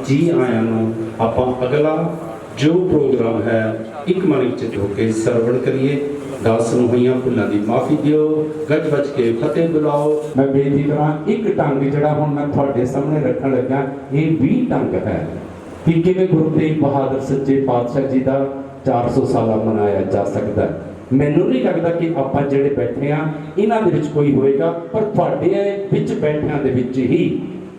जी आया ਨੂੰ ਆਪਾਂ ਅਗਲਾ ਜੋ ਪ੍ਰੋਗਰਾਮ ਹੈ ਇੱਕ ਮਨ ਵਿੱਚ ਹੋ ਕੇ ਸਰਵਣ ਕਰੀਏ। ਦਾਸ ਨੂੰ ਹੋਈਆਂ ਭੁੱਲਾਂ ਦੀ ਮਾਫੀ ਦਿਓ, ਗੱਜ ਵੱਜ ਕੇ ਫਤਿਹ ਬੁਲਾਓ। मैं बेनती करा एक ढंग जिहड़ा हुण मैं तुहाडे सामने रखण लगा, ये भी ढंग है कि किवें गुरु तेग बहादुर सच्चे पातशाह जी का 400 साला मनाया जा सकता है। मैनूं नहीं लगता कि आपां जिहड़े बैठे आ इन्हां दे विच कोई होएगा, पर तुहाडे विच बैठिआं दे विच ही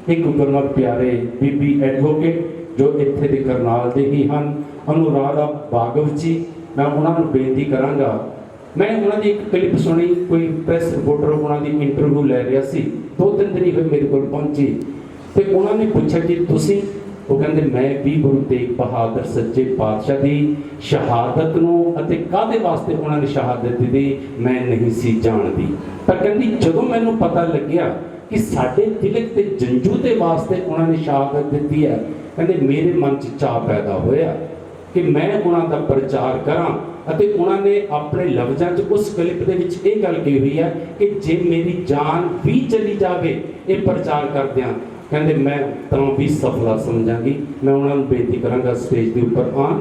एक गुरमत प्यारे बीबी एडवोकेट जो इत्थे दे करनाल दे ही हन, अनुराधा भागवत जी, मैं उन्हां नूं बेनती करांगा। मैं उन्होंने एक क्लिप सुनी, कोई प्रेस रिपोर्टर उन्होंने इंटरव्यू लै रहा सी, 2-3 दिन ही मेरे को पहुंची तो उन्होंने पूछा कि तुसी, वो कहते मैं भी गुरु तेग बहादुर सच्चे पातशाह की शहादत नूं अते काहदे वास्ते उन्होंने शहादत दी मैं नहीं सी जानती, पर कहती जदों मैनूं पता लग्या कि साडे तिलक ते जंजू दे वास्ते उन्होंने शहादत दी है, कहते मेरे मन च चाह पैदा होया कि मैं उन्हां दा प्रचार करां। ਅਤੇ ਉਹਨਾਂ ਨੇ ਆਪਣੇ ਲਫ਼ਜ਼ਾਂ 'ਚ ਉਸ ਕਲਿੱਪ ਦੇ ਵਿੱਚ ਇਹ ਗੱਲ ਕਹੀ ਹੋਈ ਹੈ ਕਿ ਜੇ ਮੇਰੀ ਜਾਨ ਵੀ ਚਲੀ ਜਾਵੇ ਇਹ ਪ੍ਰਚਾਰ ਕਰਦਿਆਂ, ਕਹਿੰਦੇ ਮੈਂ ਤਾਂ ਵੀ ਸਫਲਾ ਸਮਝਾਂਗੀ। ਮੈਂ ਉਹਨਾਂ ਨੂੰ ਬੇਨਤੀ ਕਰਾਂਗਾ ਸਟੇਜ ਦੇ ਉੱਪਰ ਆਉਣ,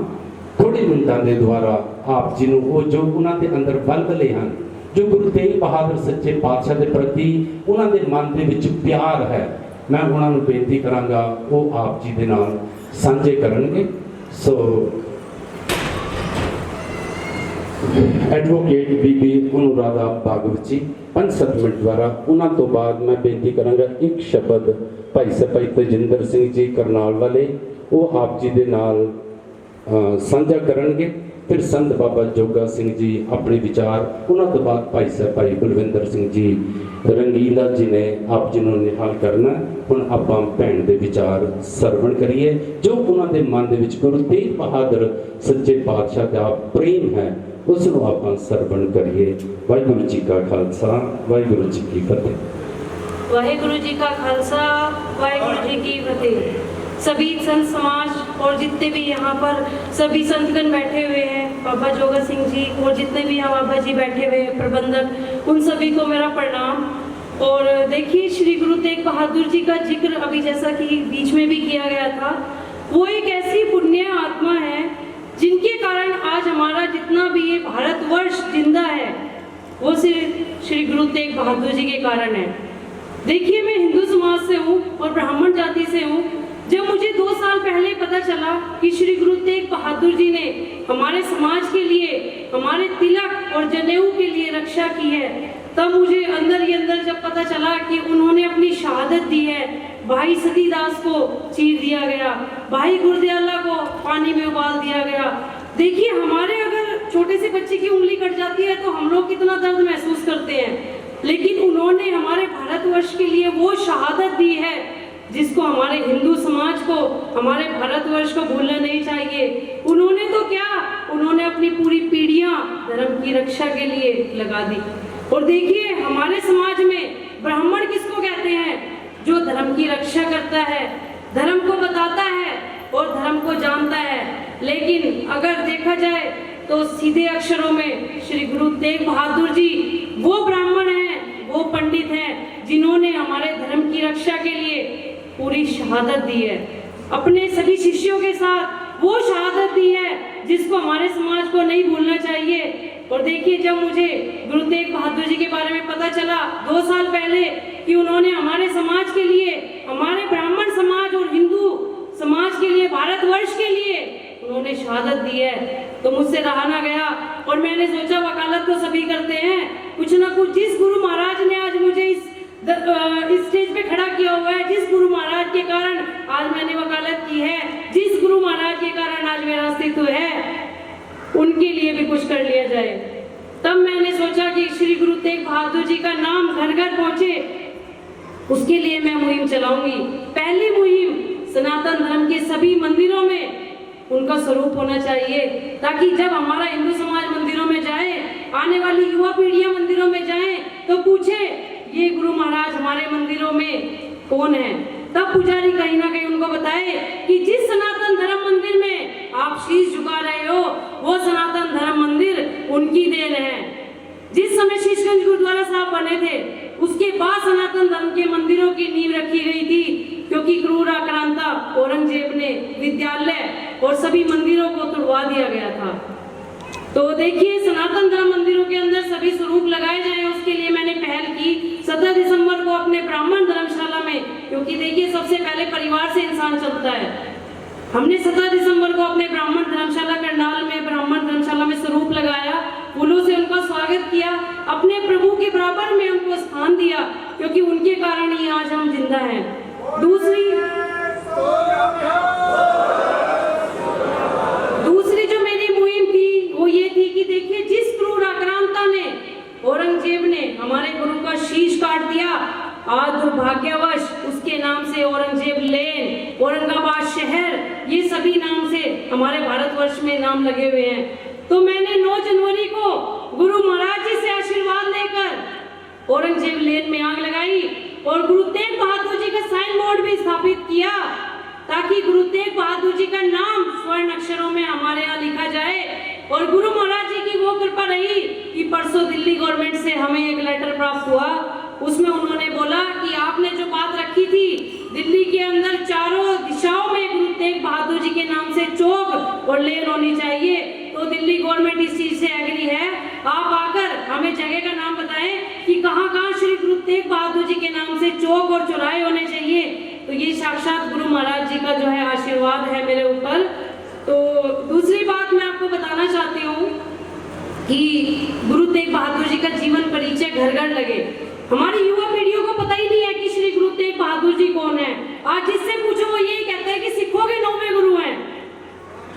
ਥੋੜੇ ਮਿੰਟਾਂ ਦੇ ਦੁਆਰਾ ਆਪ ਜੀ ਨੂੰ ਉਹ ਜੋ ਉਹਨਾਂ ਦੇ ਅੰਦਰ ਬਲਬਲੇ ਹਨ, ਜੋ ਗੁਰੂ ਤੇਗ ਬਹਾਦਰ ਸੱਚੇ ਪਾਤਸ਼ਾਹ ਦੇ ਪ੍ਰਤੀ ਉਹਨਾਂ ਦੇ ਮਨ ਦੇ ਵਿੱਚ ਪਿਆਰ ਹੈ, ਮੈਂ ਉਹਨਾਂ ਨੂੰ ਬੇਨਤੀ ਕਰਾਂਗਾ ਉਹ ਆਪ ਜੀ ਦੇ ਨਾਲ ਸਾਂਝੇ ਕਰਨਗੇ। ਸੋ एडवोकेट बीबी अनुराधा भागवत जी 5-7 मिनट द्वारा, उन्होंने तो बाद मैं बेनती करांगा एक शब्द भाई सपाई तजिंदर सिंह जी करनाल वाले वो आप जी दे नाल साझा करनगे। फिर संत बाबा जोगा सिंह जी अपने विचार, उन्होंने तो बाद भाई सपाई बलविंदर सिंह जी रंगीला जी ने आप जी ने निहाल करना। हुण आपां भैन दे विचार सरवण करिए जो उन्होंने मन दे विच गुरु तेग बहादुर सच्चे पातशाह का प्रेम है उस नूं आपां सरवण करिए। वाहिगुरू जी का खालसा, वाहिगुरू जी की फतेह। वाहिगुरू जी का खालसा, वाहिगुरू जी की फतेह। सभी संत समाज और जितने भी यहाँ पर सभी संतगण बैठे हुए हैं, बाबा जोगा सिंह जी और जितने भी यहाँ बाबा जी बैठे हुए हैं प्रबंधक, उन सभी को मेरा प्रणाम। और देखिए श्री गुरु तेग बहादुर जी का जिक्र अभी जैसा कि बीच में भी किया गया था, वो एक ऐसी पुण्य आत्मा है जिनके कारण आज हमारा जितना भी ये भारतवर्ष जिंदा है वो सिर्फ श्री गुरु तेग बहादुर जी के कारण है। देखिए मैं हिंदू समाज से हूँ और ब्राह्मण जाति से हूँ। जब मुझे 2 साल पहले पता चला कि श्री गुरु तेग बहादुर जी ने हमारे समाज के लिए, हमारे तिलक और जनेऊ के लिए रक्षा की है, तब मुझे अंदर ही अंदर जब पता चला कि उन्होंने अपनी शहादत दी है। भाई सतीदास को चीर दिया गया, भाई गुरदयाला को पानी में उबाल दिया गया। देखिए हमारे अगर छोटे से बच्चे की उंगली कट जाती है तो हम लोग कितना दर्द महसूस करते हैं, लेकिन उन्होंने हमारे भारतवर्ष के लिए वो शहादत दी है जिसको हमारे हिंदू समाज को, हमारे भारतवर्ष को भूलना नहीं चाहिए। उन्होंने तो क्या, उन्होंने अपनी पूरी पीढ़ियां धर्म की रक्षा के लिए लगा दी। और देखिए हमारे समाज में ब्राह्मण किसको कहते हैं? जो धर्म की रक्षा करता है, धर्म को बताता है और धर्म को जानता है। लेकिन अगर देखा जाए तो सीधे अक्षरों में श्री गुरु तेग बहादुर जी वो ब्राह्मण हैं, वो पंडित हैं जिन्होंने हमारे धर्म की रक्षा के लिए पूरी शहादत दी है। अपने सभी शिष्यों के साथ वो शहादत दी है जिसको हमारे समाज को नहीं भूलना चाहिए। और देखिए जब मुझे गुरु तेग बहादुर जी के बारे में पता चला 2 साल पहले कि उन्होंने हमारे समाज के लिए, हमारे ब्राह्मण समाज और हिंदू समाज के लिए, भारतवर्ष के लिए उन्होंने शहादत दी है, तो मुझसे रहा ना गया। और मैंने सोचा वकालत तो सभी करते हैं, कुछ ना कुछ जिस गुरु महाराज ने आज मुझे इस स्टेज पे खड़ा किया हुआ है, जिस गुरु महाराज के कारण आज मैंने वकालत की है, जिस गुरु महाराज के कारण आज मेरा अस्तित्व है, उनके लिए भी कुछ कर लिया जाए। तब मैंने सोचा कि श्री गुरु तेग बहादुर जी का नाम घर घर पहुंचे, उसके लिए मैं मुहिम चलाऊंगी। पहली मुहिम सनातन धर्म के सभी मंदिरों में उनका स्वरूप होना चाहिए, ताकि जब हमारा हिंदू समाज मंदिरों में जाए, आने वाली युवा पीढ़ियां मंदिरों में जाए तो पूछे ये गुरु महाराज हमारे मंदिरों में कौन है। तब पुजारी कहीं ना कहीं उनको बताए कि जिस सनातन धर्म मंदिर में आप शीश झुका रहे हो वो सनातन धर्म मंदिर उनकी देन है। जिस समय शीशगंज गुरुद्वारा साहब बने थे उसके बाद सनातन धर्म के मंदिरों की नींव रखी गई थी, क्योंकि क्रूर आक्रांता औरंगजेब ने विद्यालय और सभी मंदिरों को तुड़वा दिया गया था। तो देखिए, सनातन धर्म मंदिरों के अंदर सभी स्वरूप लगाए जाए, उसके लिए मैंने पहल की 17 दिसंबर को अपने ब्राह्मण धर्मशाला में, क्योंकि देखिए सबसे पहले परिवार से इंसान चलता है। हमने 17 दिसंबर को अपने ब्राह्मण धर्मशाला करनाल में ब्राह्मण धर्मशाला में स्वरूप लगाया, फूलों से उनका स्वागत किया, अपने प्रभु के बराबर में उनको स्थान दिया, क्योंकि उनके कारण ही आज हम जिंदा हैं। दूसरी जो मेरी मुहिम थी वो ये थी कि देखिए, जिस क्रूर आक्रांता ने, औरंगजेब ने हमारे गुरु का शीश काट दिया, आज दुर्भाग्यवश उसके नाम से औरंगजेब लेन, औरंगाबाद शहर, ये सभी नाम से हमारे भारतवर्ष में नाम लगे हुए हैं। तो मैंने 9 जनवरी को गुरु महाराज जी से आशीर्वाद लेकर औरंगजेब लेन में आग लगाई और गुरु तेग बहादुर जी का साइन बोर्ड भी स्थापित किया, ताकि गुरु तेग बहादुर जी का नाम स्वर्ण अक्षरों में हमारे यहाँ लिखा जाए। और गुरु महाराज जी की वो कृपा रही कि परसों दिल्ली गवर्नमेंट से हमें एक लेटर प्राप्त हुआ, उसमें उन्होंने बोला कि आपने जो बात रखी थी दिल्ली के अंदर चारों दिशाओं में गुरु तेग बहादुर जी के नाम से चौक और लेन होनी चाहिए, तो दिल्ली गवर्नमेंट इस चीज से एग्री है। आप आकर हमें जगह का नाम बताएं कि कहाँ कहाँ श्री गुरु तेग बहादुर जी के नाम से चौक और चौराहे होने चाहिए। तो ये साक्षात गुरु महाराज जी का जो है आशीर्वाद है मेरे ऊपर। तो दूसरी बात मैं आपको बताना चाहती हूँ कि गुरु तेग बहादुर जी का जीवन परिचय घर घर लगे। हमारी युवा पीढ़ियों को पता ही नहीं है कि श्री गुरु तेग बहादुर जी कौन है। आज जिससे पूछो वो यही कहते हैं कि सिखों के 9वें गुरु हैं।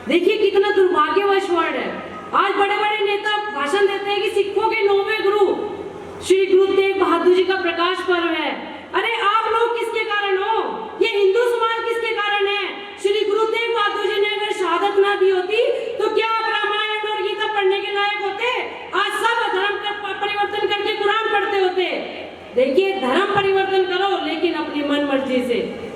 देखिए कितना दुर्भाग्यवश वर्ड है। आज बड़े बड़े नेता भाषण देते हैं कि सिखों के 9वें गुरु श्री गुरु तेग बहादुर जी का प्रकाश पर्व है। अरे आप लोग किसके कारण हो? ये हिंदू समाज किसके कारण है? श्री गुरु तेग बहादुर जी ने अगर शहादत ना दी होती तो क्या आप रामायण और गीता पढ़ने के लायक होते? आज सब धर्म का परिवर्तन करके कुरान पढ़ते होते। देखिए, धर्म परिवर्तन करो लेकिन अपनी मन मर्जी से,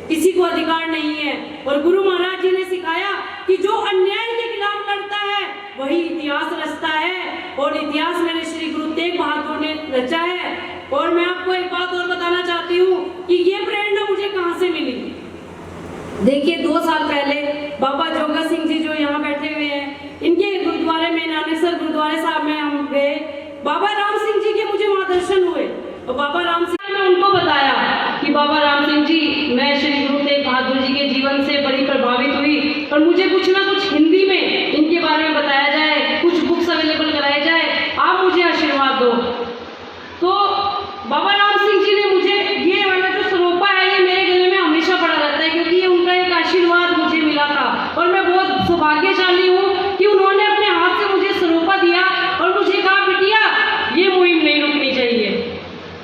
किसी को अधिकार नहीं है। और गुरु महाराज जी ने सिखाया कि जो अन्याय के खिलाफ लड़ता है वही इतिहास रचता है, और इतिहास मेरे श्री गुरु तेग बहादुर ने रचा है। और मैं आपको एक बात और बताना चाहती हूँ कि ये प्रेरणा मुझे कहाँ से मिली। देखिए 2 साल पहले बाबा जोगा सिंह जी जो यहाँ बैठे हुए हैं, इनके गुरुद्वारे में, नानकसर गुरुद्वारे साहब में हम गए। बाबा राम सिंह जी के मुझे वहाँ दर्शन हुए और बाबा राम सिंह ने उनको बताया कि बाबा राम सिंह जी, मैं श्री गुरु तेग बहादुर जी के जीवन से बड़ी प्रभावित हुई और मुझे कुछ ना कुछ हिंदी में इनके बारे में बताया जाए, कुछ बुक्स अवेलेबल कराए जाए, आप मुझे आशीर्वाद दो। तो बाबा राम सिंह जी ने मुझे ये वाला जो सरोपा है ये मेरे गले में हमेशा पड़ा रहता है, क्योंकि ये उनका एक आशीर्वाद मुझे मिला था और मैं बहुत सौभाग्यशाली हूँ कि उन्होंने अपने हाथ से मुझे सरोपा दिया और मुझे कहा, बिटिया ये मुहिम नहीं रुकनी चाहिए।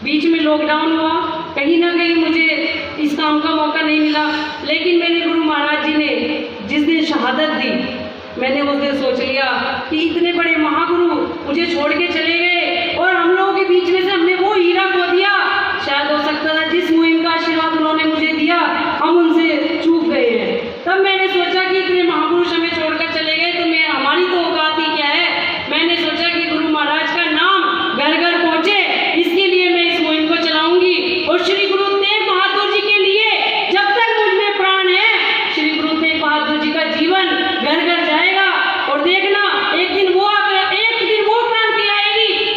बीच में लॉकडाउन हुआ, कहीं ना कहीं मुझे इस काम का मौका नहीं मिला, लेकिन मेरे गुरु महाराज जी ने जिस दिन शहादत दी, मैंने उस दिन सोच लिया कि इतने बड़े महागुरु मुझे छोड़ के चले गए और हम लोगों के बीच में से हमने वो हीरा खो दिया। शायद हो सकता था जिस मुहिम का आशीर्वाद उन्होंने मुझे दिया हम उनसे चूक गए हैं। तब मैंने सोचा कि इतने महापुरुष हमें छोड़कर चले गए तो मैं हमारी तो औकात ही क्या है। मैंने सोचा कि गुरु महाराज का नाम घर घर पहुंचे, इसके लिए मैं इस मुहिम को चलाऊंगी। और श्री गुरु तेग बहादुर जी के लिए जब तक मुझ में प्राण है, श्री गुरु तेग बहादुर जी का जीवन घर घर जाएगा। और देखना एक दिन वो क्रांति आएगी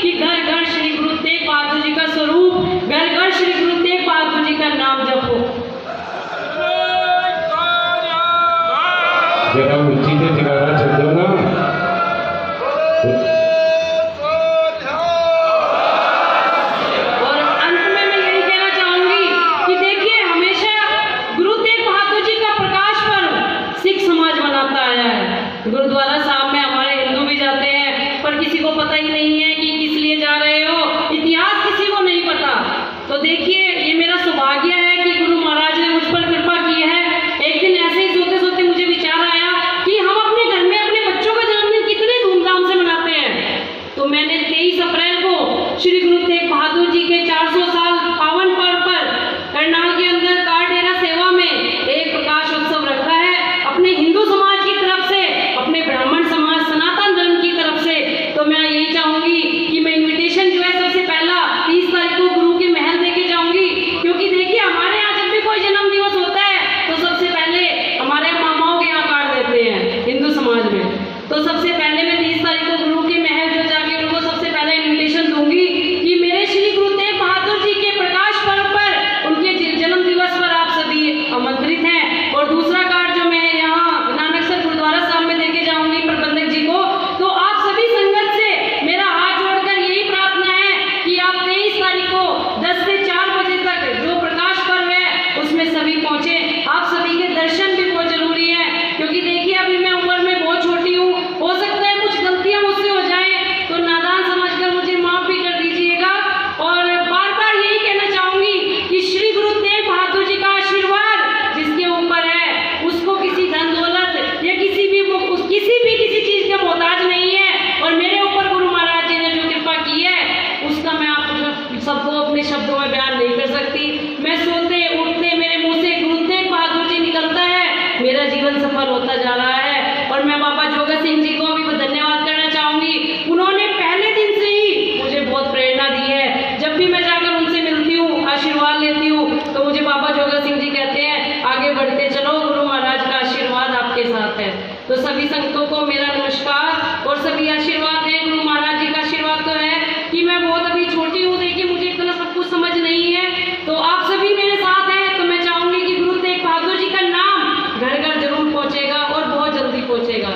सफल होता जा रहा है। और मैं बाबा जोगा सिंह जी को भी धन्यवाद करना चाहूँगी। उन्होंने पहले दिन से ही मुझे बहुत प्रेरणा दी है। जब भी मैं जाकर उनसे मिलती हूँ, आशीर्वाद लेती हूँ, तो मुझे बाबा जोगा सिंह जी कहते हैं आगे बढ़ते चलो, गुरु महाराज का आशीर्वाद आपके साथ है। तो सभी संगतों को मेरा नमस्कार और सभी आशीर्वाद है। गुरु महाराज जी का आशीर्वाद तो है कि मैं बहुत अभी छोटी हूँ, देखिए मुझे इतना सब कुछ समझ नहीं है, तो आप सभी मेरे साथ हैं। तो मैं चाहूंगी कि गुरु तेग बहादुर जी का नाम घर घर जरूर पहुंचेगा और बहुत जल्दी पहुंचेगा।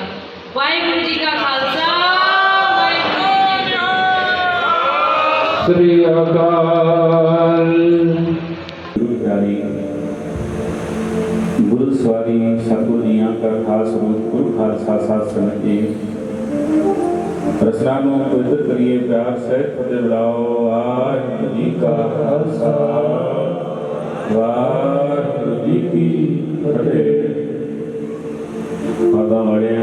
वाहिगुरु जी का खालसा, वाहिगुरु जी की श्री अकाल। गुरुचारी गुरु सवारी सतगुरु जियां का खास रूप गुरु खालसा साध संगत जी रचना को पवित्र करिए प्यार से फतेह बुलाओ। वाहिगुरु जी का खालसा, वाहिगुरु जी की फतेह। माता वाले